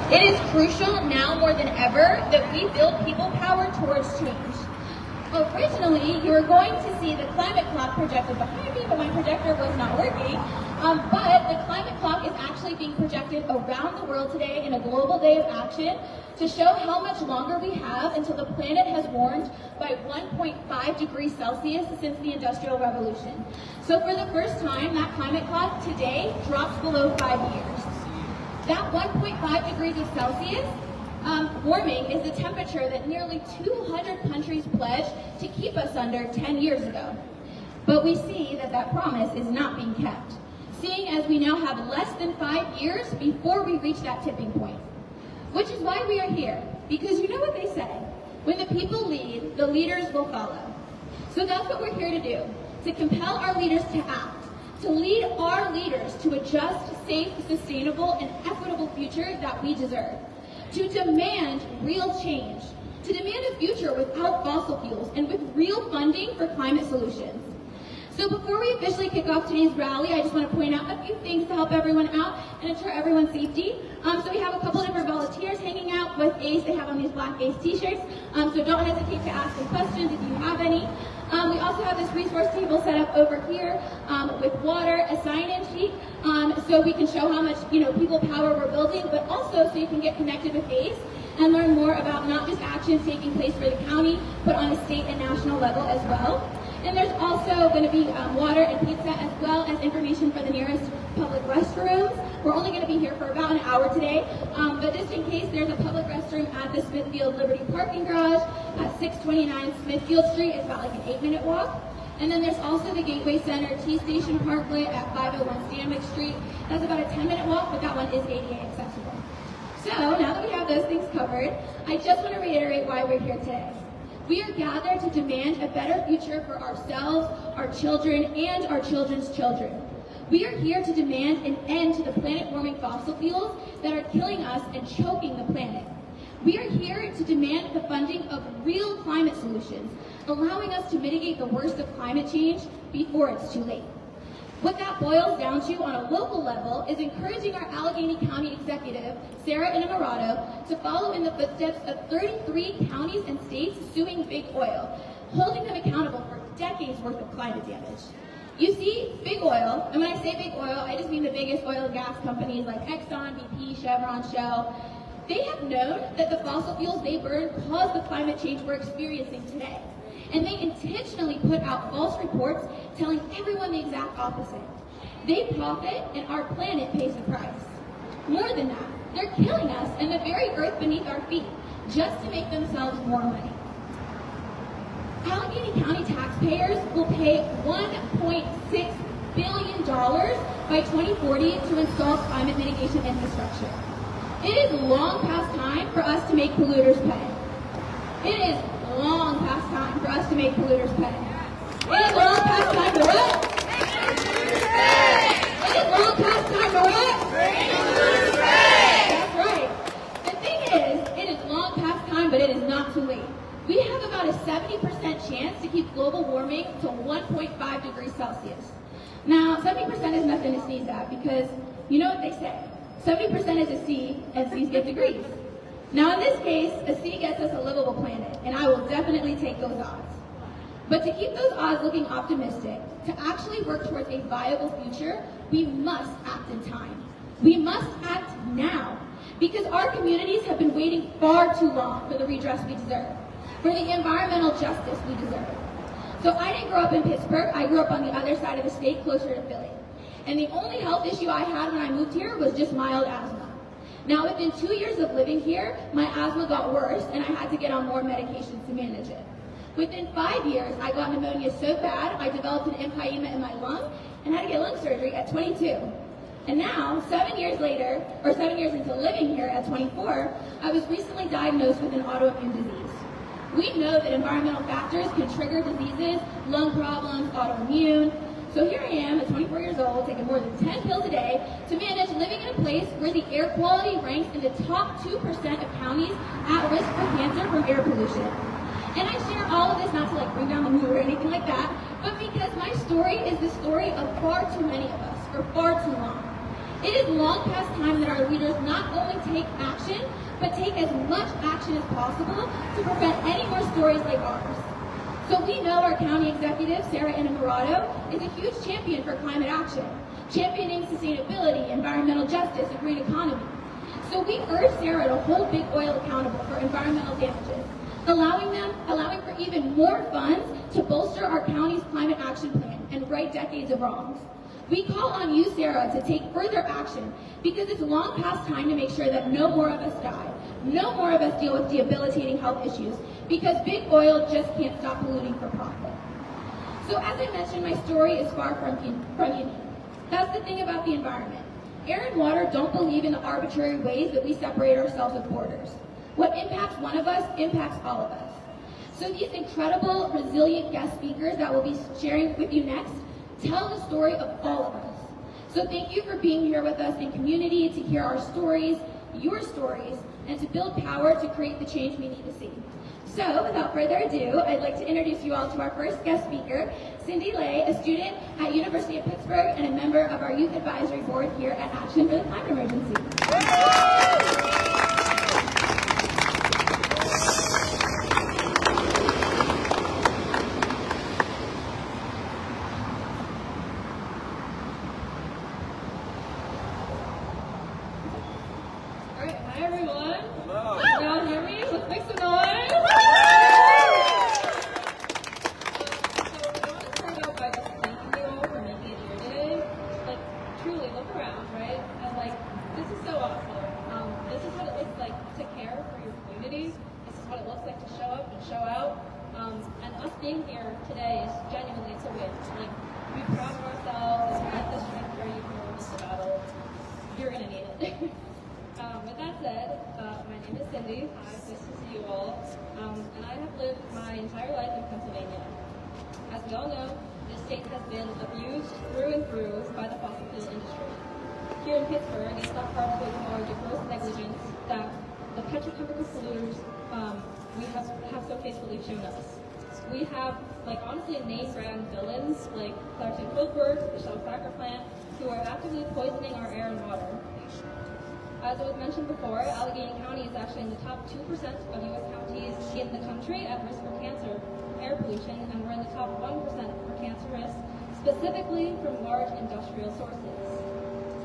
It is crucial now more than ever that we build people power towards change. Originally, you were going to see the climate clock projected behind me, but my projector was not working. But the climate clock is actually being projected around the world today in a global day of action to show how much longer we have until the planet has warmed by 1.5 degrees Celsius since the Industrial Revolution. So for the first time, that climate clock today drops below 5 years. That 1.5 degrees of Celsius warming is the temperature that nearly 200 countries pledged to keep us under 10 years ago. But we see that that promise is not being kept, seeing as we now have less than 5 years before we reach that tipping point. Which is why we are here, because you know what they say, when the people lead, the leaders will follow. So that's what we're here to do, to compel our leaders to act, to lead our leaders to a just, safe, sustainable, and equitable future that we deserve. To demand real change, to demand a future without fossil fuels and with real funding for climate solutions. So before we officially kick off today's rally, I just want to point out a few things to help everyone out and ensure everyone's safety. So we have a couple different volunteers hanging out with ACE. They have on these black ACE t-shirts, so don't hesitate to ask them questions if you have any. We also have this resource table set up over here with water, a sign-in sheet, so we can show how much people power we're building, but also so you can get connected with ACE and learn more about not just actions taking place for the county, but on a state and national level as well. And there's also going to be water and pizza, as well as information for the nearest public restrooms. We're only going to be here for about an hour today, but just in case, there's a public restroom at the Smithfield Liberty Parking Garage at 629 Smithfield Street. It's about like an 8-minute walk. And then there's also the Gateway Center T-Station Parklet at 501 Stanwick Street. That's about a 10-minute walk, but that one is ADA accessible. So now that we have those things covered, I just want to reiterate why we're here today. We are gathered to demand a better future for ourselves, our children, and our children's children. We are here to demand an end to the planet-warming fossil fuels that are killing us and choking the planet. We are here to demand the funding of real climate solutions, allowing us to mitigate the worst of climate change before it's too late. What that boils down to on a local level is encouraging our Allegheny County executive, Sarah Innamorato, to follow in the footsteps of 33 counties and states suing Big Oil, holding them accountable for decades worth of climate damage. You see, Big Oil, and when I say Big Oil, I just mean the biggest oil and gas companies like Exxon, BP, Chevron, Shell. They have known that the fossil fuels they burn cause the climate change we're experiencing today. And they intentionally put out false reports telling everyone the exact opposite. They profit and our planet pays the price. More than that, they're killing us and the very earth beneath our feet just to make themselves more money. Allegheny County taxpayers will pay $1.6 billion by 2040 to install climate mitigation infrastructure. It is long past time for us to make polluters pay. It is long past time for us to make polluters pay. It is long past time for what? It is long past time for what? That's right. The thing is, it is long past time, but it is not too late. We have about a 70% chance to keep global warming to 1.5 degrees Celsius. Now, 70% is nothing to sneeze at because you know what they say. 70% is a C, and C's get degrees. Now in this case, a C gets us a livable planet, and I will definitely take those odds. But to keep those odds looking optimistic, to actually work towards a viable future, we must act in time. We must act now, because our communities have been waiting far too long for the redress we deserve, for the environmental justice we deserve. So I didn't grow up in Pittsburgh, I grew up on the other side of the state, closer to Philly. And the only health issue I had when I moved here was just mild asthma. Now, within 2 years of living here, my asthma got worse and I had to get on more medications to manage it. Within 5 years, I got pneumonia so bad, I developed an empyema in my lung and had to get lung surgery at 22. And now, 7 years later, or 7 years into living here at 24, I was recently diagnosed with an autoimmune disease. We know that environmental factors can trigger diseases, lung problems, autoimmune. So here I am at 24 years old, taking more than 10 pills a day to manage living in a place where the air quality ranks in the top 2% of counties at risk for cancer from air pollution. And I share all of this not to bring down the mood or anything like that, but because my story is the story of far too many of us for far too long. It is long past time that our leaders not only take action action, but take as much action as possible to prevent any more stories like ours. So we know our county executive, Sarah Innamorato, is a huge champion for climate action, championing sustainability, environmental justice, and green economy. So we urge Sarah to hold big oil accountable for environmental damages, allowing for even more funds to bolster our county's climate action plan and right decades of wrongs. We call on you, Sarah, to take further action because it's long past time to make sure that no more of us die, no more of us deal with debilitating health issues because big oil just can't stop polluting for profit. So as I mentioned, my story is far from unique. That's the thing about the environment. Air and water don't believe in the arbitrary ways that we separate ourselves with borders. What impacts one of us impacts all of us. So these incredible, resilient guest speakers that we'll be sharing with you next tell the story of all of us. So thank you for being here with us in community to hear our stories, your stories, and to build power to create the change we need to see. So without further ado, I'd like to introduce you all to our first guest speaker, Cindy Lay, a student at University of Pittsburgh and a member of our Youth Advisory Board here at Action for the Climate Emergency. Here in Pittsburgh, it's not hard to ignore the gross negligence that the petrochemical polluters have so faithfully shown us. We have, honestly, name brand villains like Clarkson Cookworks, the Shell Cracker Plant, who are actively poisoning our air and water. As was mentioned before, Allegheny County is actually in the top 2% of U.S. counties in the country at risk for cancer, air pollution, and we're in the top 1% for cancer risk, specifically from large industrial sources.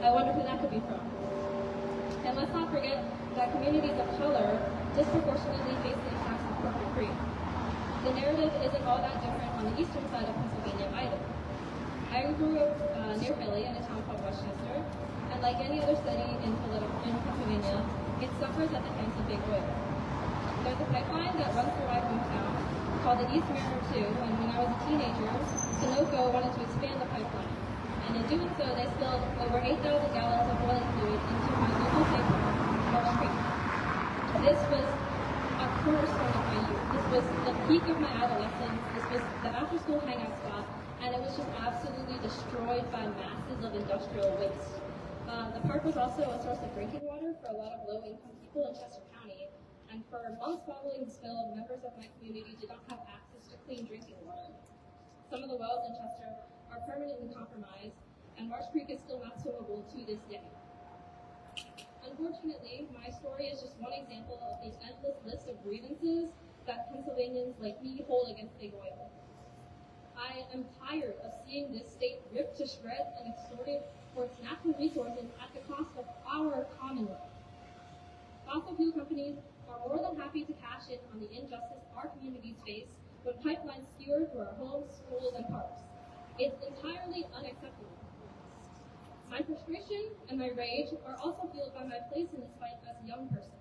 I wonder who that could be from. And let's not forget that communities of color disproportionately face the impacts of corporate greed. The narrative isn't all that different on the eastern side of Pennsylvania either. I grew up near Philly in a town called Westchester, and like any other city in Pennsylvania, it suffers at the hands of big oil. There's a pipeline that runs through my hometown called the East Mariner 2, and when I was a teenager, Sunoco wanted to expand the pipeline. And in doing so, they spilled over 8,000 gallons of oil fluid into my local paper, Marsh Creek. This was a cornerstone of my youth. This was the peak of my adolescence. This was the after-school hangout spot, and it was just absolutely destroyed by masses of industrial waste. The park was also a source of drinking water for a lot of low-income people in Chester County, and for months following the spill, members of my community did not have access to clean drinking water. Some of the wells in Chester are permanently compromised, and Marsh Creek is still not swimmable to this day. Unfortunately, my story is just one example of the endless list of grievances that Pennsylvanians like me hold against big oil. I am tired of seeing this state ripped to shreds and extorted for its natural resources at the cost of our commonwealth. Fossil fuel companies are more than happy to cash in on the injustice our communities face when pipelines skewer through our homes, schools, and parks. It's entirely unacceptable. My frustration and my rage are also fueled by my place in this fight as a young person.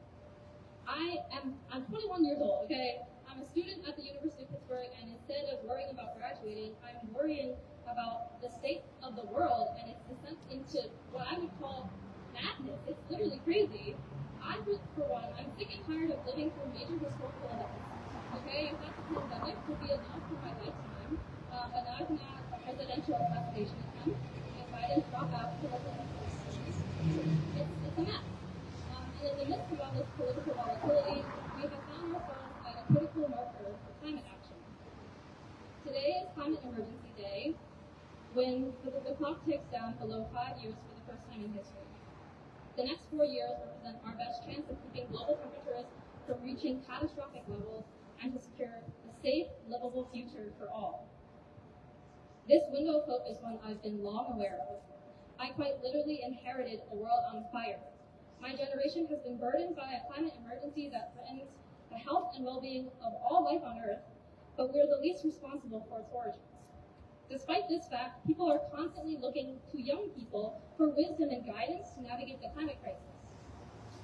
I'm 21 years old, okay? I'm a student at the University of Pittsburgh, and instead of worrying about graduating, I'm worrying about the state of the world and its descent into what I would call madness. It's literally crazy. For one, I'm sick and tired of living through major historical events. Okay, in fact, the pandemic could be enough for my lifetime, but now I've had a presidential assassination attempt, and Biden's dropout to it's a mess. And in the midst of all this political volatility, we have found ourselves at a critical marker for climate action. Today is Climate Emergency Day, when the clock ticks down below 5 years for the first time in history. The next 4 years represent our best chance of keeping reaching catastrophic levels and to secure a safe, livable future for all. This window of hope is one I've been long aware of. I quite literally inherited a world on fire. My generation has been burdened by a climate emergency that threatens the health and well-being of all life on Earth, but we're the least responsible for its origins. Despite this fact, people are constantly looking to young people for wisdom and guidance to navigate the climate crisis.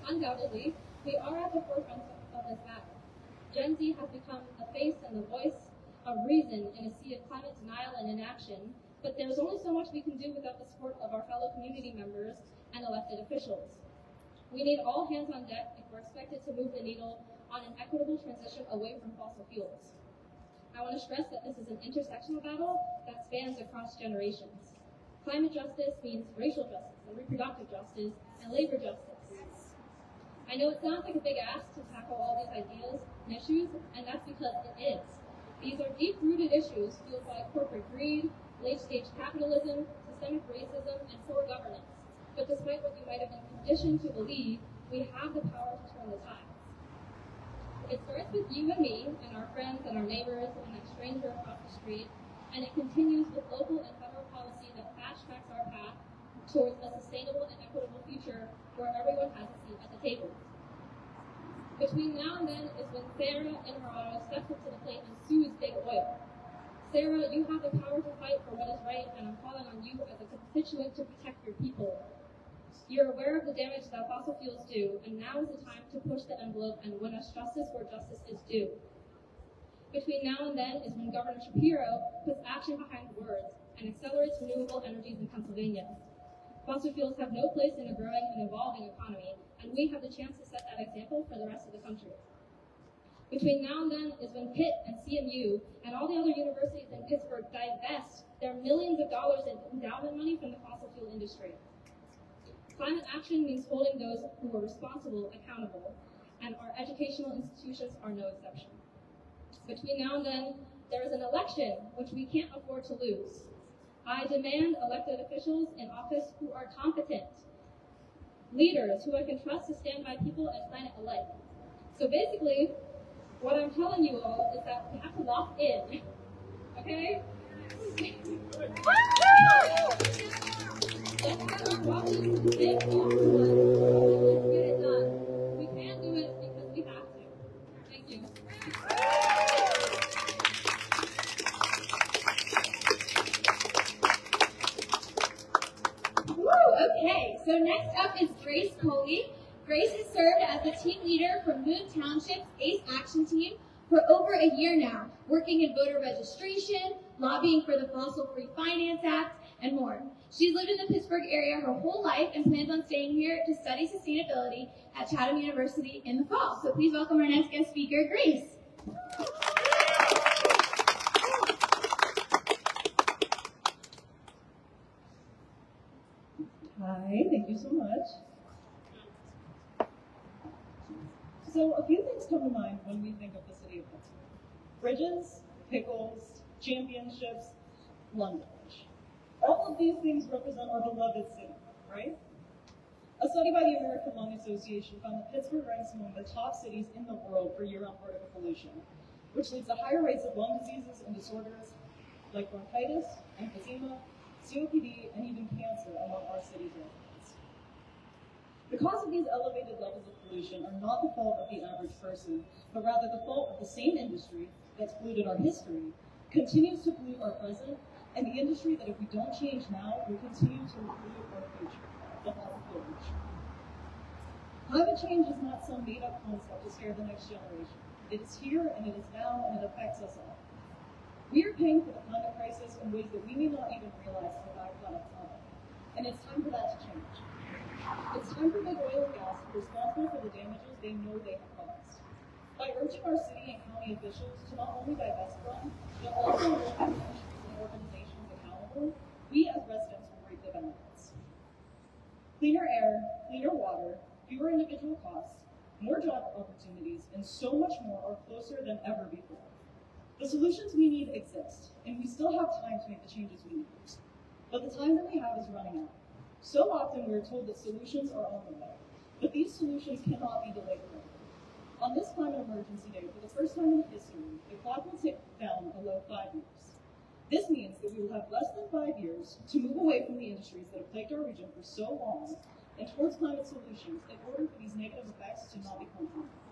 Undoubtedly, we are at the forefront of this battle. Gen Z has become the face and the voice of reason in a sea of climate denial and inaction, but there's only so much we can do without the support of our fellow community members and elected officials. We need all hands on deck if we're expected to move the needle on an equitable transition away from fossil fuels. I want to stress that this is an intersectional battle that spans across generations. Climate justice means racial justice and reproductive justice and labor justice. I know it sounds like a big ask to tackle all these ideas and issues, and that's because it is. These are deep-rooted issues fueled by corporate greed, late-stage capitalism, systemic racism, and poor governance. But despite what you might have been conditioned to believe, we have the power to turn the tides. It starts with you and me, and our friends and our neighbors, and that stranger across the street, and it continues with local and federal policy that fast-tracks our path towards a sustainable and equitable future where everyone has a seat at the table. Between now and then is when Sarah in Toronto steps up to the plate and sues Big Oil. Sarah, you have the power to fight for what is right, and I'm calling on you as a constituent to protect your people. You're aware of the damage that fossil fuels do, and now is the time to push the envelope and win us justice where justice is due. Between now and then is when Governor Shapiro puts action behind words and accelerates renewable energies in Pennsylvania. Fossil fuels have no place in a growing and evolving economy, and we have the chance to set that example for the rest of the country. Between now and then is when Pitt and CMU and all the other universities in Pittsburgh divest their millions of dollars in endowment money from the fossil fuel industry. Climate action means holding those who are responsible accountable, and our educational institutions are no exception. Between now and then, there is an election which we can't afford to lose. I demand elected officials in office who are competent, leaders who I can trust to stand by people and planet alike. So basically, what I'm telling you all is that we have to lock in, okay? Let's get it done. We can do it because we have to. Thank you. Okay, so next up is Grace Coley. Grace has served as the team leader for Moon Township's ACE Action Team for over a year now, working in voter registration, lobbying for the Fossil Free Finance Act, and more. She's lived in the Pittsburgh area her whole life and plans on staying here to study sustainability at Chatham University in the fall. So please welcome our next guest speaker, Grace. Hi, thank you so much. So a few things come to mind when we think of the city of Pittsburgh. Bridges, pickles, championships, London Bridge. All of these things represent our beloved city, right? A study by the American Lung Association found that Pittsburgh ranks among the top cities in the world for year-round particle pollution, which leads to higher rates of lung diseases and disorders like bronchitis, emphysema, COPD, and even cancer among our city's residents. The cause of these elevated levels of pollution are not the fault of the average person, but rather the fault of the same industry that's polluted our history, continues to pollute our present, and the industry that if we don't change now, will continue to pollute our future, the fossil fuel industry. Climate change is not some made-up concept to scare the next generation. It is here, and it is now, and it affects us all. We are paying for the climate crisis in ways that we may not even realize on the back of it, and it's time for that to change. It's time for big oil and gas to be responsible for the damages they know they have caused. By urging our city and county officials to not only divest from, but also hold institutions and organizations accountable, we as residents will reap the benefits. Cleaner air, cleaner water, fewer individual costs, more job opportunities, and so much more are closer than ever before. The solutions we need exist, and we still have time to make the changes we need. But the time that we have is running out. So often we are told that solutions are on the way, but these solutions cannot be delayed forever. On this climate emergency day, for the first time in history, the clock will tick down below 5 years. This means that we will have less than 5 years to move away from the industries that have plagued our region for so long and towards climate solutions in order for these negative effects to not become harmful.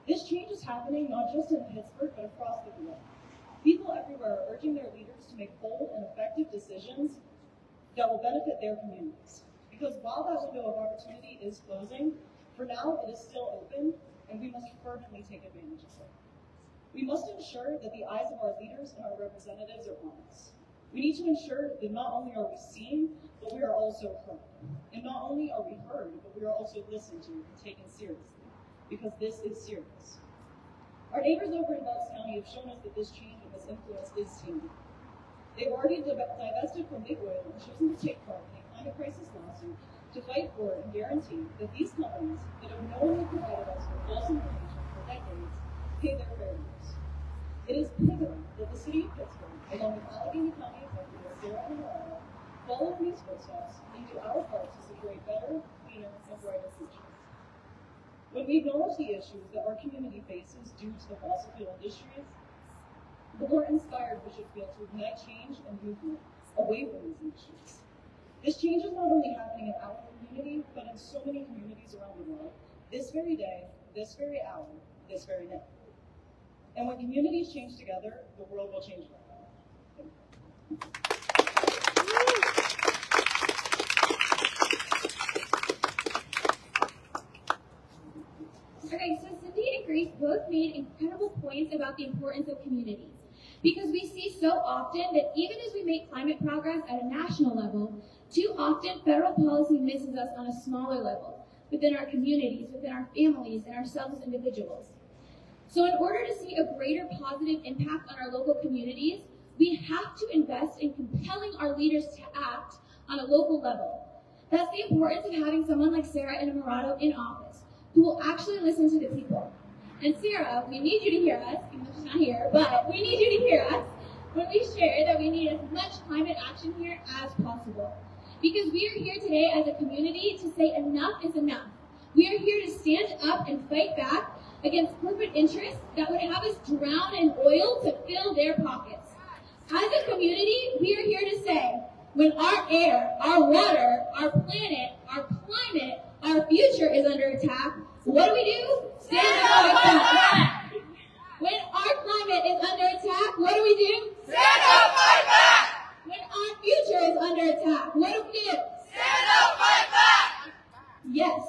This change is happening not just in Pittsburgh, but across the globe. People everywhere are urging their leaders to make bold and effective decisions that will benefit their communities. Because while that window of opportunity is closing, for now it is still open, and we must fervently take advantage of it. We must ensure that the eyes of our leaders and our representatives are on us. We need to ensure that not only are we seen, but we are also heard. And not only are we heard, but we are also listened to and taken seriously, because this is serious. Our neighbors over in Bucks County have shown us that this change and this influence is tangible. They've already divested from big oil and chosen to take part in a climate crisis lawsuit to fight for and guarantee that these companies that have knowingly provided us with false information for decades pay their fair dues. It is pivotal that the city of Pittsburgh, along with Allegheny County Executive Sarah and Morano, follow in these footsteps and do our part to secure a better, cleaner, and brighter future. When we acknowledge the issues that our community faces due to the fossil fuel industries, the more inspired we should feel to ignite change and movement away from these industries. This change is not only happening in our community, but in so many communities around the world, this very day, this very hour, this very minute. And when communities change together, the world will change with them. Okay, so Cindy and Grace both made incredible points about the importance of communities. Because we see so often that even as we make climate progress at a national level, too often federal policy misses us on a smaller level, within our communities, within our families, and ourselves as individuals. So in order to see a greater positive impact on our local communities, we have to invest in compelling our leaders to act on a local level. That's the importance of having someone like Sarah and Morado in office, who will actually listen to the people. And Sarah, we need you to hear us, even though she's not here, but we need you to hear us when we share that we need as much climate action here as possible. Because we are here today as a community to say enough is enough. We are here to stand up and fight back against corporate interests that would have us drown in oil to fill their pockets. As a community, we are here to say, when our air, our water, our planet, our climate, our future is under attack, what do? Stand up and fight back. When our climate is under attack, what do? Stand up, fight back! When our future is under attack, what do? Stand up, fight back! Yes.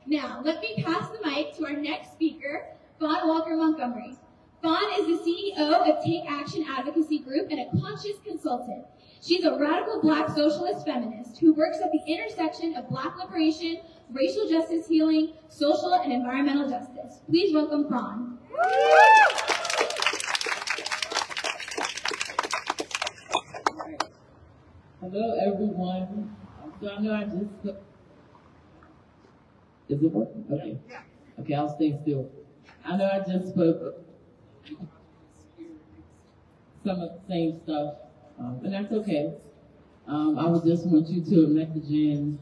Now, let me pass the mic to our next speaker, Fawn Walker Montgomery. Fawn is the CEO of Take Action Advocacy Group and a conscious consultant. She's a radical Black socialist feminist who works at the intersection of Black liberation, racial justice healing, social and environmental justice. Please welcome Fawn. Hello, everyone. So I know I just... Is it working? Okay. Okay, I'll stay still. I know I just spoke some of the same stuff, and that's okay. I would just want you to imagine,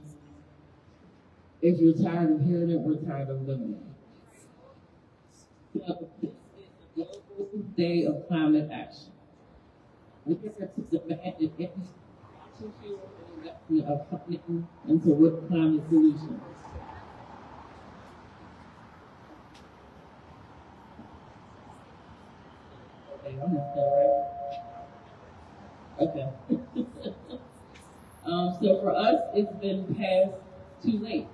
if you're tired of hearing it, we're tired of living it. So, this is the Global Day of Climate Action. We're here to demand an institutional investment of funding into what climate solutions. Okay, I'm gonna stay right. Okay. So for us, it's been past too late.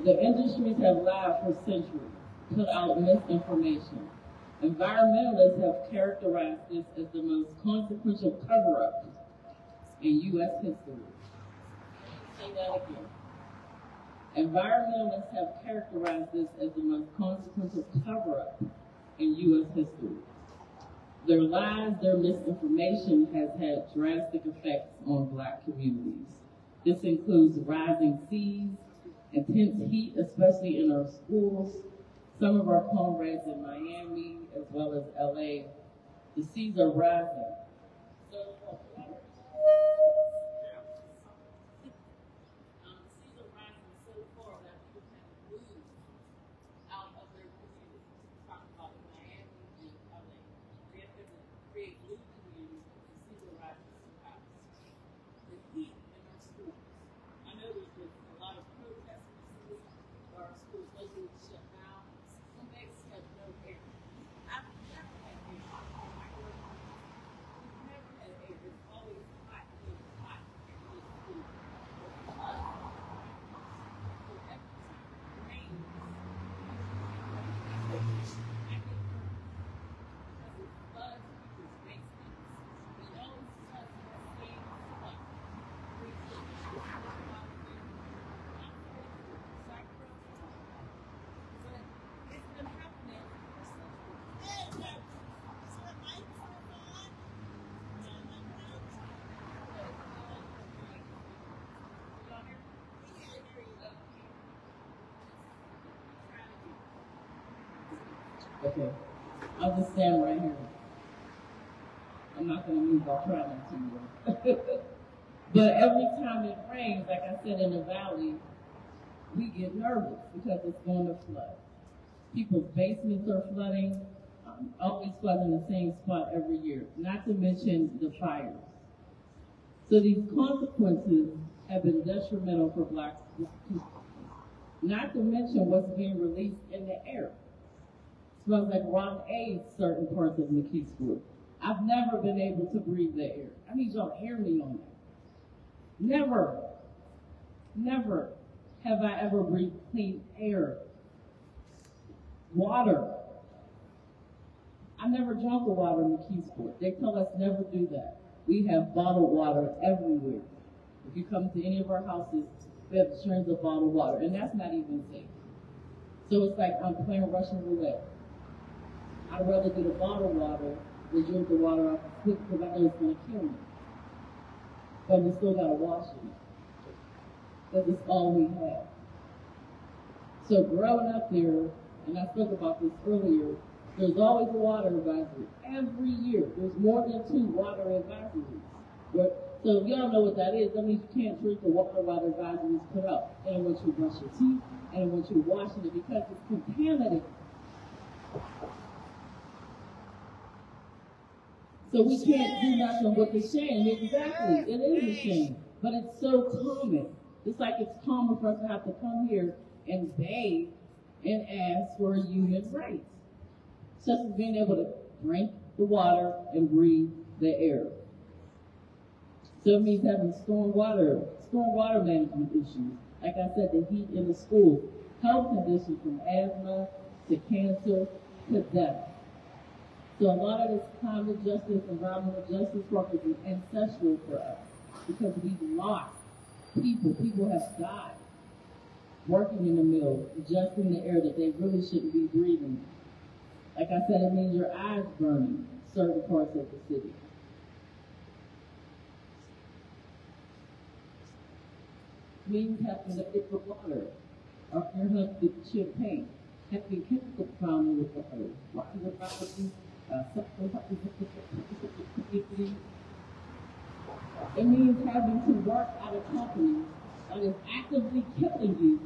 The industries have lied for centuries, put out misinformation. Environmentalists have characterized this as the most consequential cover-up in U.S. history. Say that again. Environmentalists have characterized this as the most consequential cover-up in U.S. history. Their lies, their misinformation has had drastic effects on Black communities. This includes rising seas, intense heat, especially in our schools. Some of our comrades in Miami, as well as LA, the seas are rising. So, the seas are rising so far that people have moved out of their Okay, I'll just stand right here. I'm not going to move, I'll try not to. But every time it rains, like I said, in the valley, we get nervous because it's going to flood. People's basements are flooding, always flooding the same spot every year, not to mention the fires. So these consequences have been detrimental for Black people. Not to mention what's being released in the air. It smells like rotten eggs certain parts of McKeesport. I've never been able to breathe the air. I need y'all to hear me on that. Never have I ever breathed clean air. Water. I never drunk the water in McKeesport. They tell us never do that. We have bottled water everywhere. If you come to any of our houses, we have strings of bottled water, and that's not even safe. So it's like I'm playing Russian roulette. I'd rather get a bottled water than drink the water off the sink because I know it's going to kill me. But we still got to wash it because it's all we have. So growing up there, and I spoke about this earlier, there's always a water advisory. Every year, there's more than 2 water advisories. So if y'all know what that is, that means you can't drink the water while the advisory is put up. They don't want you to brush your teeth, and they want you to wash it because it's contaminated. So we can't do nothing with the shame. Exactly, it is a shame, but it's so common. It's like it's common for us to have to come here and beg and ask for human rights, such as being able to drink the water and breathe the air. So it means having storm water management issues. Like I said, the heat in the schools, health conditions from asthma to cancer to death. So a lot of this climate justice, environmental justice work is ancestral for us because we've lost people. People have died working in the mill, adjusting the air that they really shouldn't be breathing. Like I said, it means your eyes burning certain parts of the city. It means having to pick the water, or your husband with champagne, having chemical problem with the water. Why is it probably it means having to work at a company that is actively killing you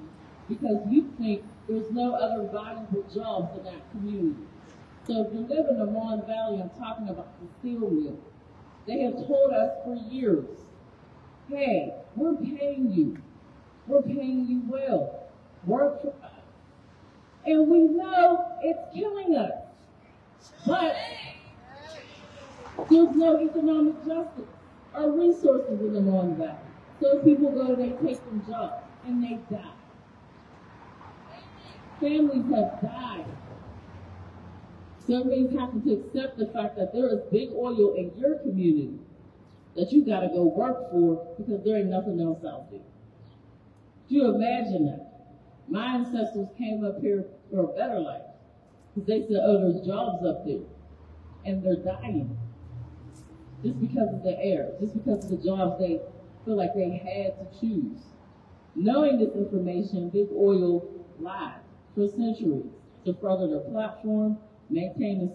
because you think there's no other valuable jobs in that community. So if you live in the Mon Valley, I'm talking about the steel mill. They have told us for years, hey, we're paying you. We're paying you well. Work for us. And we know it's killing us. But there's no economic justice or resources in the Mon Valley. So people go, they take them jobs, and they die. Families have died. So it means having to accept the fact that there is big oil in your community that you got to go work for because there ain't nothing else out there. Do you imagine that? My ancestors came up here for a better life because they said, oh, there's jobs up there, and they're dying just because of the air, just because of the jobs they feel like they had to choose. Knowing this information, big oil lied for centuries to further their platform, maintain the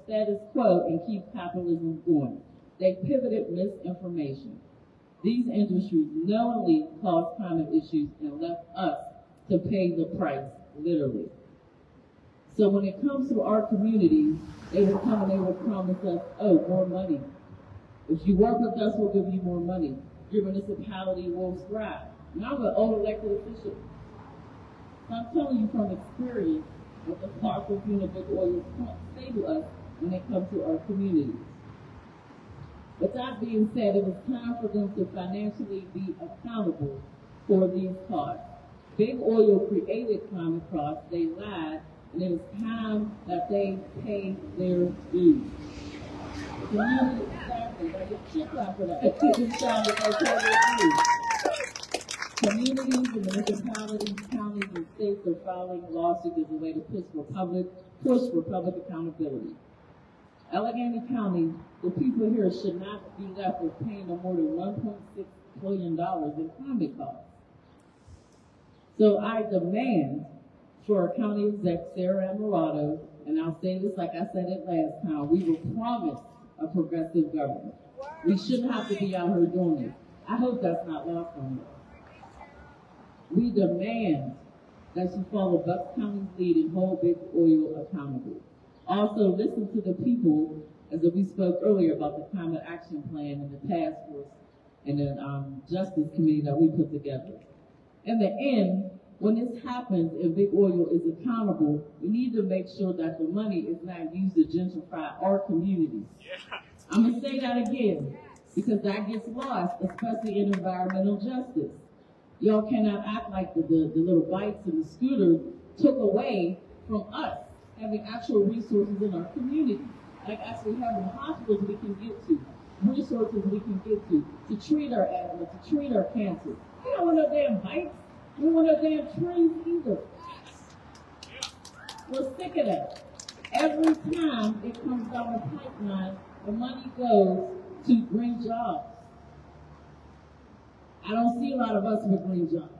status quo, and keep capitalism going. They pivoted misinformation. These industries knowingly caused climate issues and left us to pay the price, literally. So when it comes to our communities, they would come and they would promise us, oh, more money. If you work with us, we'll give you more money. Your municipality will thrive. And I'm an old elected official. So I'm telling you from experience what the fossil fuel and big oil say to us when they come to our communities. With that being said, it was time for them to financially be accountable for these costs. Big oil created climate costs, they lied, and it is time that they pay their dues. Community, exactly, like a chip after that. It's time that they pay their dues. Communities and municipalities, counties, and states are filing lawsuits as a way to push for public accountability. Allegheny County, the people here should not be left with paying no more than $1.6 billion in climate costs. So I demand for our county exec, Sarah Amarato, and I'll say this like I said it last time, we were promised a progressive government. We shouldn't have to be out here doing this. I hope that's not lost on us. We demand that you follow Bucks County's lead and hold Big Oil accountable. Also, listen to the people, as we spoke earlier about the climate action plan and the task force and the justice committee that we put together. In the end, when this happens and Big Oil is accountable, we need to make sure that the money is not used to gentrify our communities. Yeah. I'm going to say that again, because that gets lost, especially in environmental justice. Y'all cannot act like the little bikes and the scooters took away from us having actual resources in our community, like actually having hospitals we can get to, resources we can get to treat our asthma, to treat our cancer. We don't want no damn bikes. We don't want no damn trees either. We're sick of that. Every time it comes down the pipeline, the money goes to green jobs. I don't see a lot of us with green jobs.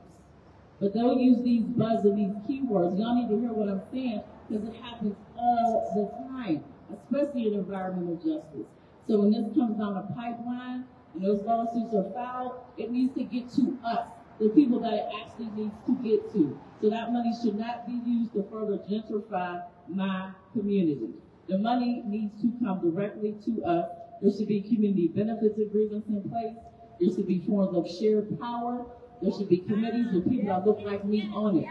But they'll use these buzz and these keywords. Y'all need to hear what I'm saying, because it happens all the time, especially in environmental justice. So when this comes down the pipeline and those lawsuits are filed, it needs to get to us, the people that it actually needs to get to. So that money should not be used to further gentrify my community. The money needs to come directly to us. There should be community benefits agreements in place. There should be forms of shared power. There should be committees with people that look like me on it.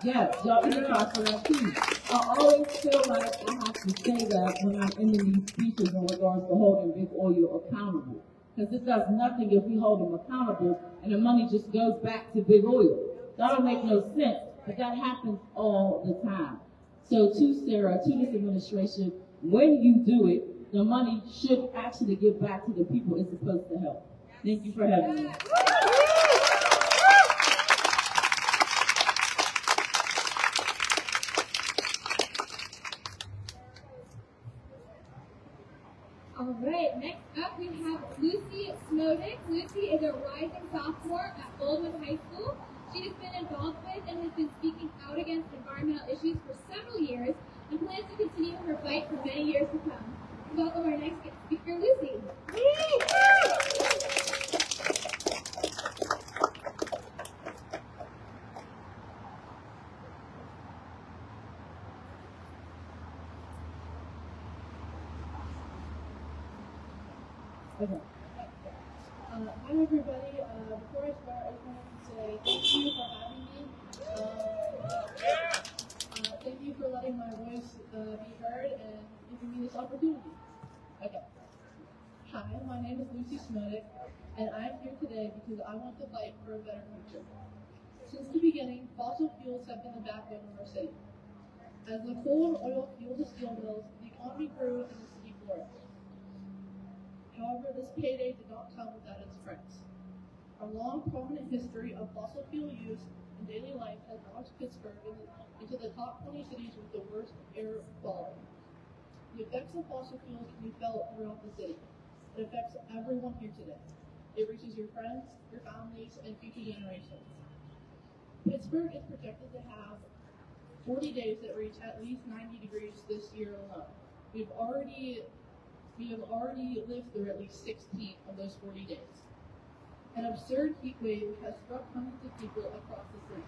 Yes, y'all need to talk for that too. I always feel like I have to say that when I'm ending these speeches in regards to holding Big Oil accountable. Because it does nothing if we hold them accountable and the money just goes back to Big Oil. That don't make no sense, but that happens all the time. So to Sarah, to this administration, when you do it, the money should actually give back to the people it's supposed to help. Thank you for having me. All right, next up we have Lucy Snowdick. Lucy is a rising sophomore at Baldwin High School. She has been involved with and has been speaking out against environmental issues for several years and plans to continue her fight for many years to come. Welcome our next guest speaker, Lucy. Okay. Hi everybody. Before I start, I just wanted to say thank you for having me. Thank you for letting my voice be heard and giving me this opportunity. Okay. Hi, my name is Lucy Snowdick, and I am here today because I want to fight for a better future. Since the beginning, fossil fuels have been the backbone of our city. As the coal and oil fueled the steel mills, the economy grew and the city flourished. However, this payday did not come without its price. Our long, prominent history of fossil fuel use in daily life has launched Pittsburgh into the top 20 cities with the worst air quality. The effects of fossil fuels can be felt throughout the city. It affects everyone here today. It reaches your friends, your families, and future generations. Pittsburgh is projected to have 40 days that reach at least 90 degrees this year alone. We have already lived through at least 16 of those 40 days. An absurd heat wave has struck hundreds of people across the city.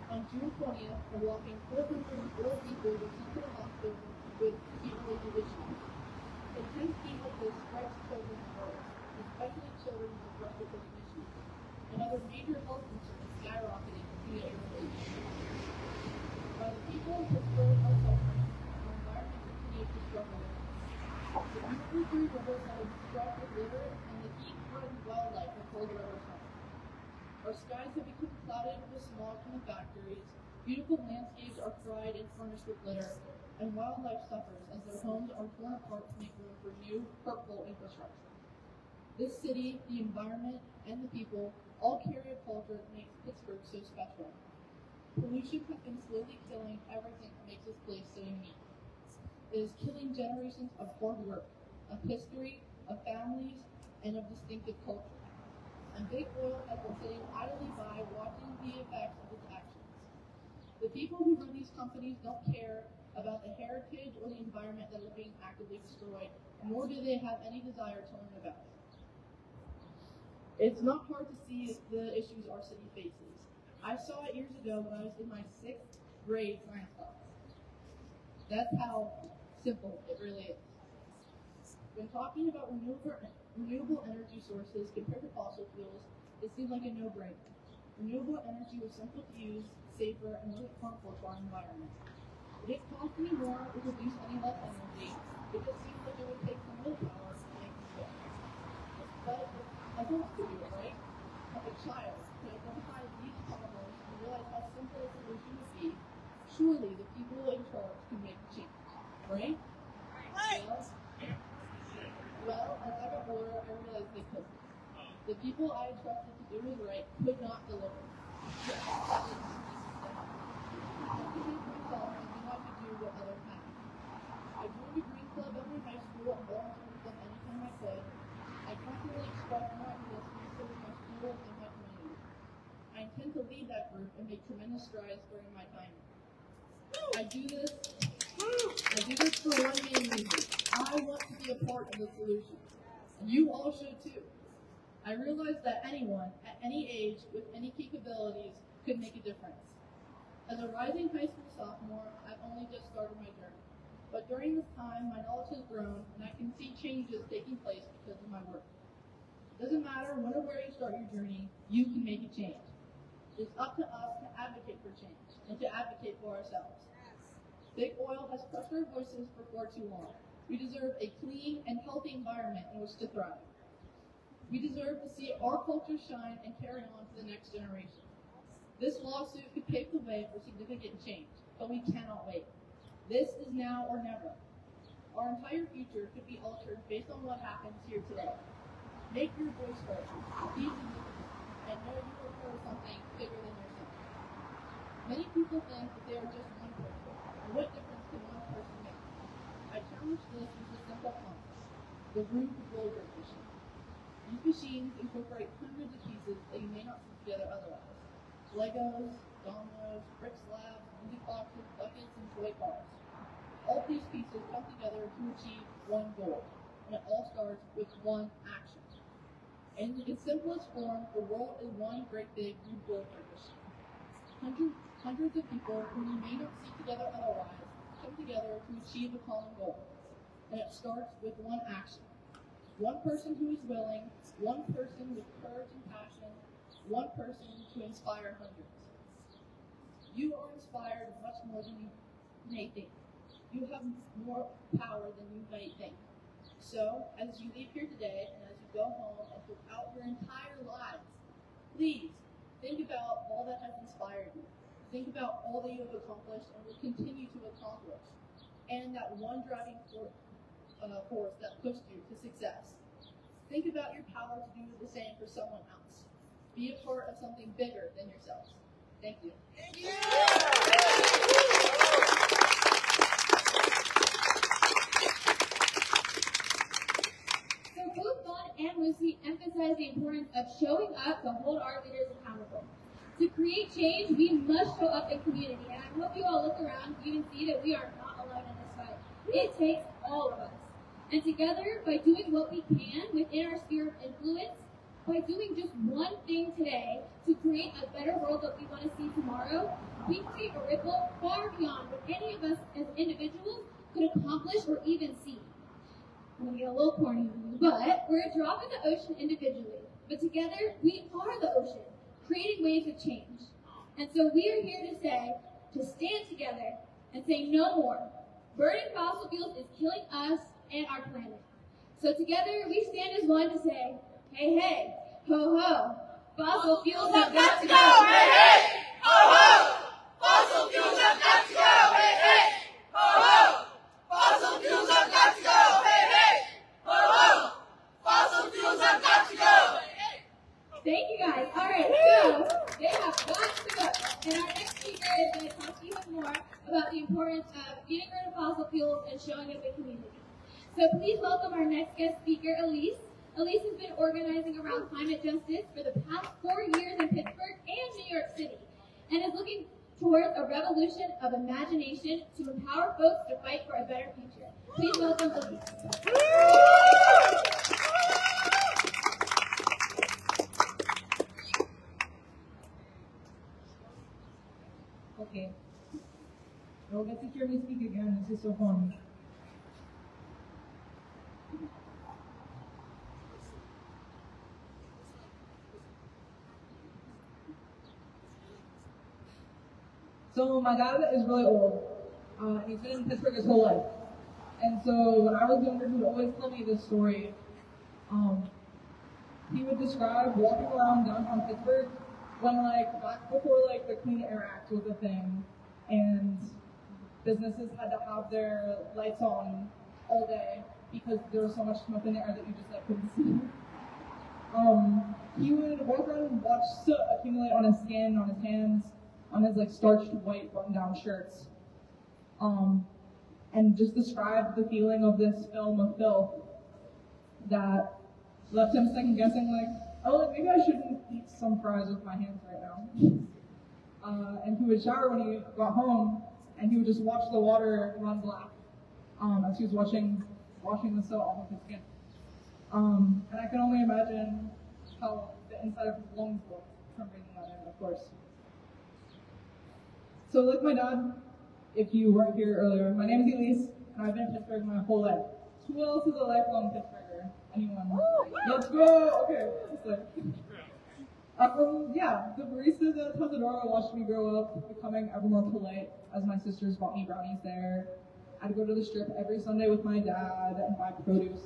On June 20th, a whopping 404 people were sent to the hospital with heat-related issues. Intense heat like this strikes children first, especially children with respiratory issues, and other major health concerns skyrocketing due to air pollution. While the people of Pittsburgh are suffering, our environment continues to struggle. The beautiful three rivers have been struck with litter, and the heat-threatened wildlife have pulled the rivers home. Our skies have become clouded with smog from the factories, beautiful landscapes are fried and furnished with litter, and wildlife suffers as their homes are torn apart to make room for new, hurtful infrastructure. This city, the environment, and the people all carry a culture that makes Pittsburgh so special. Pollution has been slowly killing everything that makes this place so unique. It is killing generations of hard work, of history, of families, and of distinctive culture. And Big Oil has been sitting idly by watching the effects of its actions. The people who run these companies don't care about the heritage or the environment that is being actively destroyed, nor do they have any desire to learn about it. It's not hard to see the issues our city faces. I saw it years ago when I was in my 6th grade science class. That's how simple it really is. When talking about renewable energy sources compared to fossil fuels, it seems like a no-brainer. Renewable energy was simple to use, safer, and wasn't harmful to our environment. If it cost me more to produce any less energy, it just seems like it would take some willpower to make me go. But adults could do it, right? If a child could identify these problems and realize how simple a solution would be, surely the people in charge can make a change, right? Well, as I got older, I realized they couldn't. The people I had trusted to do was right could not deliver. I convinced myself I knew I could do what others hadn't. I joined a green club at my high school and volunteered with them anytime I could. I confidently expressed my ideas to serve my school and my community. I intend to lead that group and make tremendous strides during my time. I do this for one main reason. I want to be a part of the solution. And you all should too. I realized that anyone, at any age, with any capabilities, could make a difference. As a rising high school sophomore, I've only just started my journey. But during this time, my knowledge has grown, and I can see changes taking place because of my work. It doesn't matter when or where you start your journey, you can make a change. It's up to us to advocate for change, and to advocate for ourselves. Big oil has crushed our voices for far too long. We deserve a clean and healthy environment in which to thrive. We deserve to see our culture shine and carry on to the next generation. This lawsuit could pave the way for significant change, but we cannot wait. This is now or never. Our entire future could be altered based on what happens here today. Make your voice heard. Be significant, and know you are part of something bigger than yourself. Many people think that they are just one person. What difference can one person make? I challenge this with a simple concept: the Rube Goldberg machine. These machines incorporate hundreds of pieces that you may not put together otherwise. Legos, dominoes, brick slabs, music boxes, buckets, and toy cars. All these pieces come together to achieve one goal, and it all starts with one action. In its simplest form, the world is one great big Rube Goldberg machine. Hundreds of people whom you may not see together otherwise come together to achieve a common goal, and it starts with one action. One person who is willing, one person with courage and passion, one person to inspire hundreds. You are inspired much more than you may think. You have more power than you may think. So, as you leave here today, and as you go home, and throughout your entire lives, please think about all that has inspired you. Think about all that you have accomplished and will continue to accomplish, and that one driving force that pushed you to success. Think about your power to do the same for someone else. Be a part of something bigger than yourselves. Thank you. Thank you. So both Dawn and Lucy emphasize the importance of showing up to hold our leaders accountable. To create change, we must show up in community, and I hope you all look around you can see that we are not alone in this fight. It takes all of us. And together, by doing what we can within our sphere of influence, by doing just one thing today to create a better world that we want to see tomorrow, we create a ripple far beyond what any of us as individuals could accomplish or even see. I'm going to get a little corny on you, but we're a drop in the ocean individually. But together, we are the ocean, creating waves of change. And so we are here to say, to stand together and say no more. Burning fossil fuels is killing us and our planet. So together we stand as one to say, hey, hey, ho, ho, fossil fuels have got to go. Hey, hey, ho, ho, fossil fuels have got to go. Hey, hey, ho, ho, fossil fuels have got to go. Hey, hey, ho, ho, fossil fuels have got to go. Thank you guys. All right, so they have got to go. And our next speaker is going to talk even more about the importance of getting rid of fossil fuels and showing up in community. So please welcome our next guest speaker, Elise. Elise has been organizing around climate justice for the past 4 years in Pittsburgh and New York City, and is looking towards a revolution of imagination to empower folks to fight for a better future. Please welcome Elise. Okay. You'll get to hear me speak again. This is so fun. So my dad is really old. He's been in Pittsburgh his whole life. And so when I was younger, he would always tell me this story. He would describe walking around downtown Pittsburgh when, like, back before, like, the Clean Air Act was a thing, and businesses had to have their lights on all day because there was so much smoke in the air that you just, like, couldn't see. He would walk around and watch soot accumulate on his skin, on his hands, on his, like, starched white button-down shirts, and just describe the feeling of this film of filth that left him second-guessing, like, oh, like, maybe I shouldn't eat some fries with my hands right now. And he would shower when he got home, and he would just watch the water run black as he was washing the soot off of his skin. And I can only imagine how the inside of his lungs looked from breathing that in, of course. So like my dad, if you weren't here earlier, my name is Elise, and I've been in Pittsburgh my whole life. Who else is a lifelong Pittsburgher? Anyone? Let's go! Okay. Yeah, the baristas at Tazadora watched me grow up, becoming ever more polite as my sisters bought me brownies there. I'd go to the strip every Sunday with my dad and buy produce,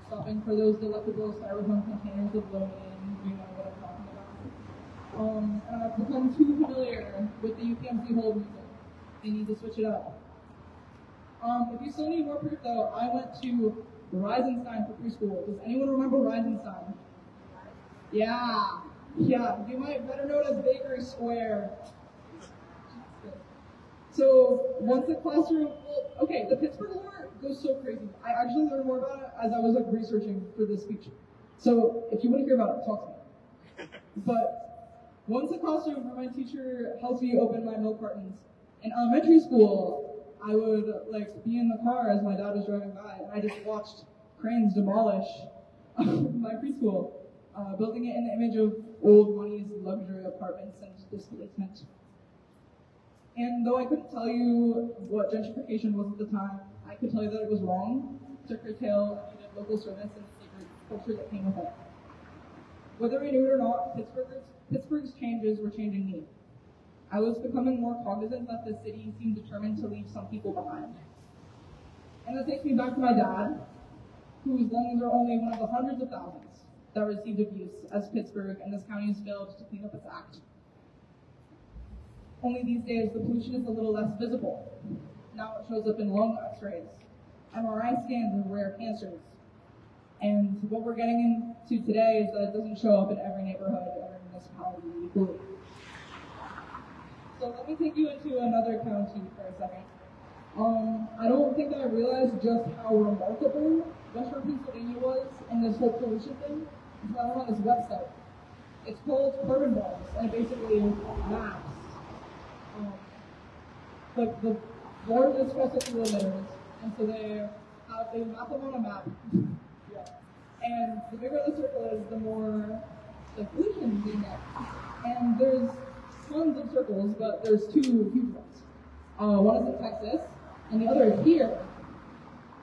shopping for those delectable styrofoam containers of lo-mein. You know what I'm talking about. And I've become too familiar with the UPMC hold music. They need to switch it up. If you still need more proof, though, I went to Reisenstein for preschool. Does anyone remember Reisenstein? Yeah, you might better know it as Bakery Square. So once the classroom, okay, the Pittsburgh lore goes so crazy. I actually learned more about it as I was like researching for this speech. So if you want to hear about it, talk to me. But once the classroom where my teacher helps me open my milk cartons, in elementary school, I would like be in the car as my dad was driving by, and I just watched cranes demolish my preschool, building it in the image of old money's luxury apartments and displacement. And though I couldn't tell you what gentrification was at the time, I could tell you that it was wrong to curtail local service and the sacred culture that came with it. Whether we knew it or not, Pittsburgh's changes were changing me. I was becoming more cognizant that the city seemed determined to leave some people behind. And that takes me back to my dad, whose lungs are only one of the hundreds of thousands that received abuse as Pittsburgh and this county has failed to clean up its act. Only these days, the pollution is a little less visible. Now it shows up in lung x-rays, MRI scans of rare cancers. And what we're getting into today is that it doesn't show up in every neighborhood, every municipality equally. So let me take you into another county for a second. I don't think I realized just how remarkable Western Pennsylvania was in this whole pollution thing until I went on this website. It's called Carbon Bombs, and it basically maps the largest fossil fuel emitters, and so they map them on a map. Yeah. And the bigger the circle is, the more the pollution they get. And there's tons of circles, but there's two huge ones. One is in Texas, and the other is here.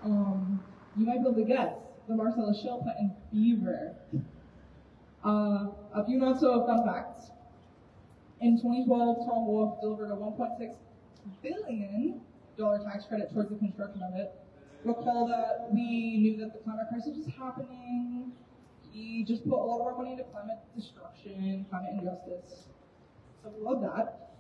You might be able to guess, the Marcellus Shale plant in Beaver. A few not so fun facts. In 2012, Tom Wolfe delivered a $1.6 billion tax credit towards the construction of it. Recall that we knew that the climate crisis was happening. He just put a lot of our money into climate destruction, climate injustice. So we love that.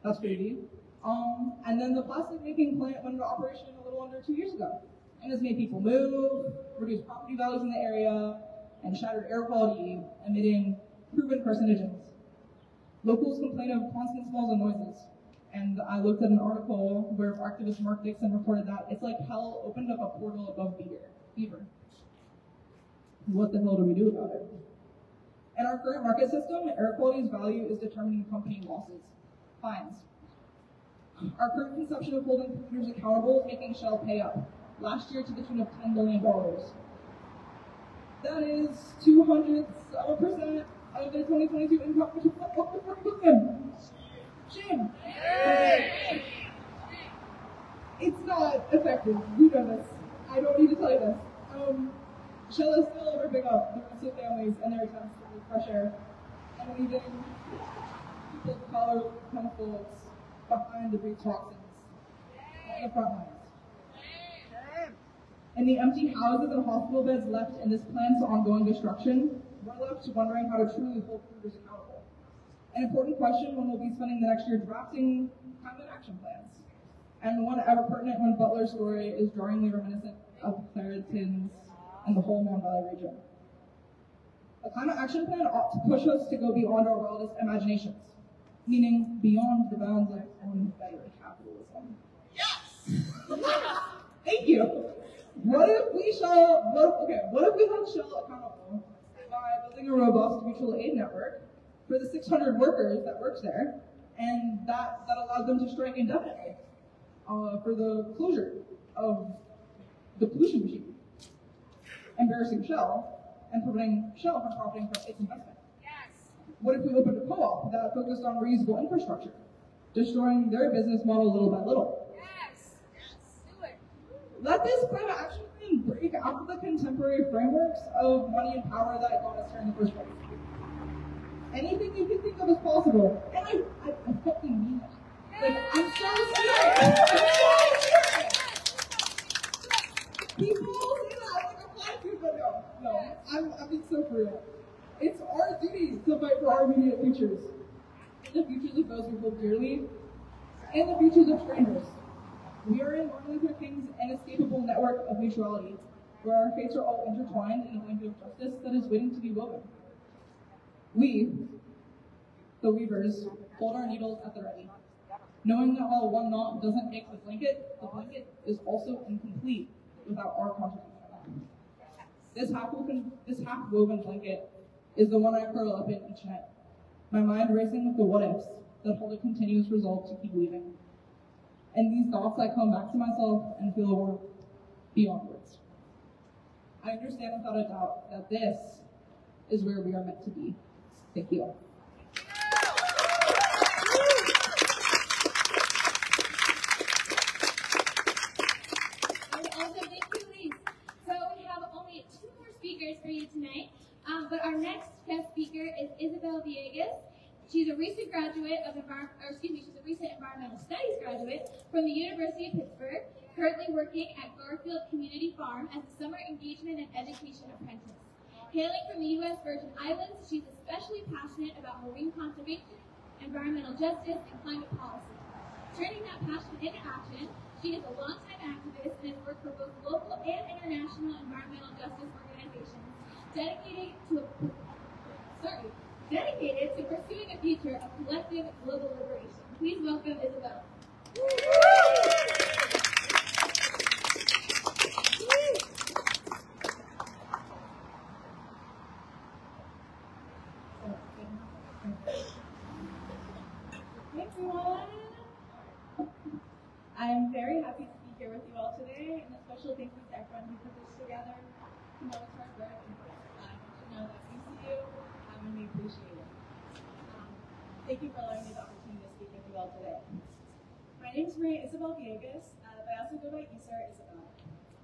That's pretty. And then the plastic making plant went into operation a little under 2 years ago. And has made people move, reduced property values in the area, and shattered air quality, emitting proven carcinogens. Locals complain of constant smells and noises. And I looked at an article where activist Mark Dixon reported that it's like hell opened up a portal above Beaver. What the hell do we do about it? In our current market system, air quality's value is determining company losses. fines. Our current conception of holding polluters accountable is making Shell pay up, last year to the tune of $10 billion. That is 0.02% of the 2022 income, which is over $4 billion. Shame. It's not effective. You know this. I don't need to tell you this. Shell is still ripping up the rest of families and their attempts to breathe fresh air, and leaving people of color and folks behind to breathe toxins on the front lines. And the empty houses and hospital beds left in this plan's ongoing destruction, we're left wondering how to truly hold polluters accountable. An important question when we'll be spending the next year drafting climate action plans. And one ever pertinent when Butler's story is jarringly reminiscent of Claritin's and the whole Mon Valley region. A climate action plan ought to push us to go beyond our wildest imaginations, meaning beyond the bounds of unfettered capitalism. Yes! Thank you. What if we held Shell accountable by building a robust mutual aid network for the 600 workers that works there, and that allows them to strike indefinitely for the closure of the pollution machine, embarrassing Shell, and preventing Shell from profiting from its investment? Yes. What if we opened a co-op that focused on reusable infrastructure, destroying their business model little by little? Yes. Do it. Let this climate action plan break out of the contemporary frameworks of money and power that got us here in the first place. Anything you can think of is possible, and I fucking mean it. Like, I'm so serious. People say that I'm like a black dude, but no, I'm being so for real. It's our duty to fight for our immediate futures, and the futures of those we hold dearly, and the futures of strangers. We are in Martin Luther King's inescapable network of mutuality, where our fates are all intertwined in a blanket of justice that is waiting to be woven. We, the weavers, hold our needles at the ready, knowing that while one knot doesn't make the blanket is also incomplete without our contribution. This half-woven blanket is the one I curl up in each night, my mind racing with the what-ifs that hold a continuous resolve to keep weaving. And these thoughts, I come back to myself and feel a warmth beyond words. I understand without a doubt that this is where we are meant to be. Thank you all. For you tonight, but our next guest speaker is Isabel Villegas. She's a recent graduate of she's a recent environmental studies graduate from the University of Pittsburgh, currently working at Garfield Community Farm as a summer engagement and education apprentice. Hailing from the U.S. Virgin Islands, she's especially passionate about marine conservation, environmental justice, and climate policy. Turning that passion into action, she is a longtime activist and has worked for both local and international environmental justice organizations, dedicated to pursuing a future of collective global liberation. Please welcome Isabel. Hey everyone! I'm very happy to be here with you all today, and a special thank you to everyone who put this together. You know it's hard work, and I want you to know that we see you, and we appreciate it. Thank you for allowing me the opportunity to speak with you all today. My name is Maria Isabel Villegas, but I also go by Isar Isabel.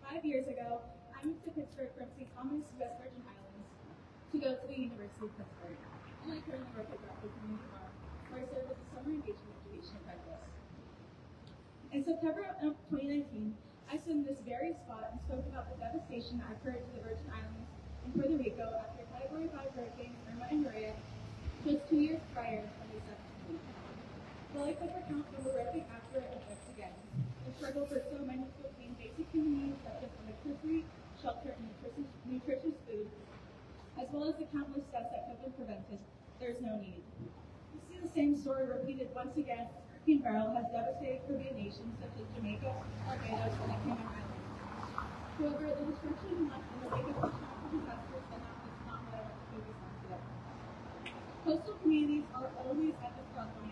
5 years ago, I moved to Pittsburgh from St. Thomas, U.S. Virgin Islands, to go to the University of Pittsburgh. And I currently work at Garfield Community Farm, where I serve as a summer engagement education apprentice. In September of 2019, I stood in this very spot and spoke about the devastation that occurred to the Virgin Islands and Puerto Rico after Category 5 hurricanes Irma and Maria just 2 years prior in 2017. While I could recount the horrific after effects again, the struggle for so many to obtain basic human needs such as electricity, shelter, and nutritious food, as well as the countless deaths that could have been prevented, there is no need. We see the same story repeated once again. Hurricane Beryl has devastated Caribbean nations such as Jamaica, Barbados, and the Cayman Islands. However, the destruction left in the wake of these natural disasters is not what I want to focus on today. Coastal communities are always at the front line